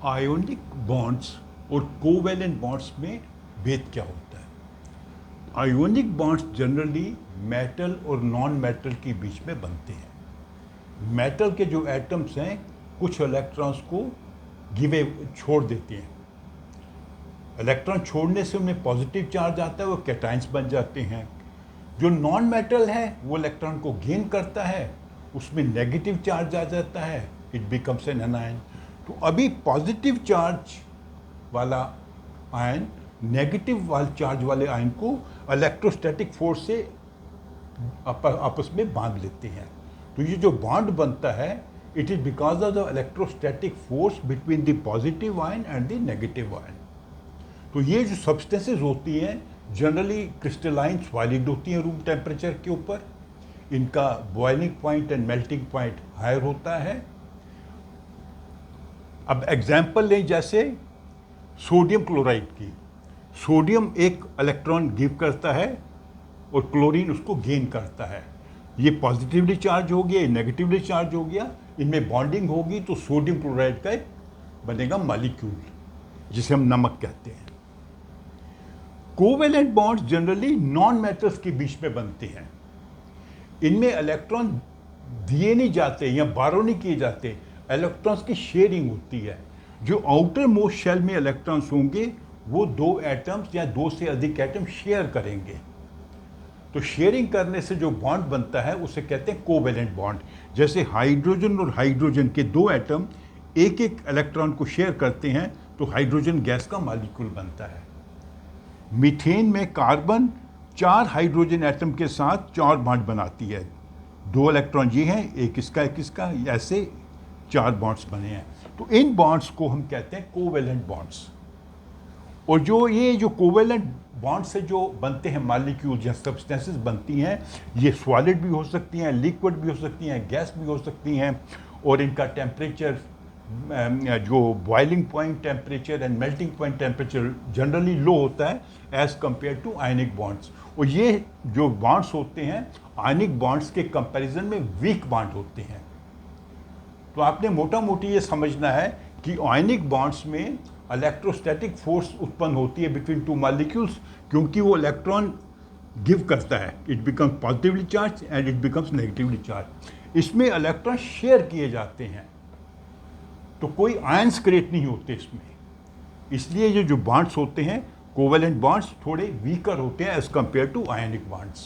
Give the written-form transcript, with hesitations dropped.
Ionic bonds और covalent bonds में भेद क्या होता है? आयोनिक बॉन्ड्स जनरली मेटल और नॉन मेटल के बीच में बनते हैं। मेटल के जो एटम्स हैं कुछ इलेक्ट्रॉन्स को गिवे छोड़ देते हैं। इलेक्ट्रॉन छोड़ने से उनमें पॉजिटिव चार्ज आता है, वो कैटाइंस बन जाते हैं। जो नॉन मेटल है वो इलेक्ट्रॉन को गेन करता है, उसमें नेगेटिव चार्ज आ जाता है, इट बिकम्स एन एनायन। तो अभी पॉजिटिव चार्ज वाला आयन नेगेटिव वाले चार्ज वाले आयन को इलेक्ट्रोस्टैटिक फोर्स से आपस में बांध लेते हैं। तो ये जो बॉन्ड बनता है it is because of the electrostatic force between the positive ion and the negative ion. तो ये जो सब्सटेंसेस होती हैं जनरली क्रिस्टलाइन सॉलिड होती हैं रूम टेम्परेचर के ऊपर। इनका boiling point and melting point higher होता है। अब एग्जाम्पल लें जैसे सोडियम क्लोराइड की। सोडियम एक इलेक्ट्रॉन गिव करता है और क्लोरीन उसको गेन करता है। ये पॉजिटिवली चार्ज हो गया, ये नेगेटिवली चार्ज हो गया, इनमें बॉन्डिंग होगी तो सोडियम क्लोराइड का एक बनेगा मॉलिक्यूल जिसे हम नमक कहते हैं। Covalent bonds generally non metals के बीच में बनते हैं। इनमें इलेक्ट्रॉन दिए नहीं जाते या बारो नहीं किए जाते, इलेक्ट्रॉन्स की शेयरिंग होती है। जो आउटर मोस्ट शेल में इलेक्ट्रॉन्स होंगे वो दो एटम्स या दो से अधिक एटम शेयर करेंगे। तो शेयरिंग करने से जो बॉन्ड बनता है उसे कहते हैं कोवेलेंट बॉन्ड। जैसे हाइड्रोजन और हाइड्रोजन के दो एटम एक एक इलेक्ट्रॉन को शेयर करते हैं तो हाइड्रोजन गैस का मॉलिक्यूल बनता है। मीथेन में कार्बन 4 हाइड्रोजन एटम के साथ 4 बॉन्ड बनाती है। 2 इलेक्ट्रॉन ये हैं, एक इसका, ऐसे 4 बॉन्ड्स बने हैं। तो इन बॉन्ड्स को हम कहते हैं कोवेलेंट बॉन्ड्स। और जो कोवेलेंट बॉन्ड से जो बनते हैं मॉलिक्यूल्स या सब्सटेंसेस बनती हैं, ये सॉलिड भी हो सकती हैं, लिक्विड भी हो सकती हैं, गैस भी हो सकती हैं। और इनका टेम्परेचर जो boiling point temperature and melting point temperature generally low होता है as compare to ionic bonds. और ये जो बॉन्ड्स होते हैं आयनिक बॉन्ड्स के कंपैरिजन में वीक बॉन्ड होते हैं। तो आपने मोटा मोटी ये समझना है कि आयनिक बॉन्ड्स में इलेक्ट्रोस्टैटिक फोर्स उत्पन्न होती है बिटवीन टू मॉलिक्यूल्स, क्योंकि वो इलेक्ट्रॉन गिव करता है, it becomes positively charge and it becomes negatively charge. इसमें इलेक्ट्रॉन शेयर किए जाते हैं, तो कोई आयंस क्रिएट नहीं होते इसमें। इसलिए ये जो बॉन्ड्स होते हैं कोवेलेंट बॉन्ड्स थोड़े वीकर होते हैं as compare to ionic bonds.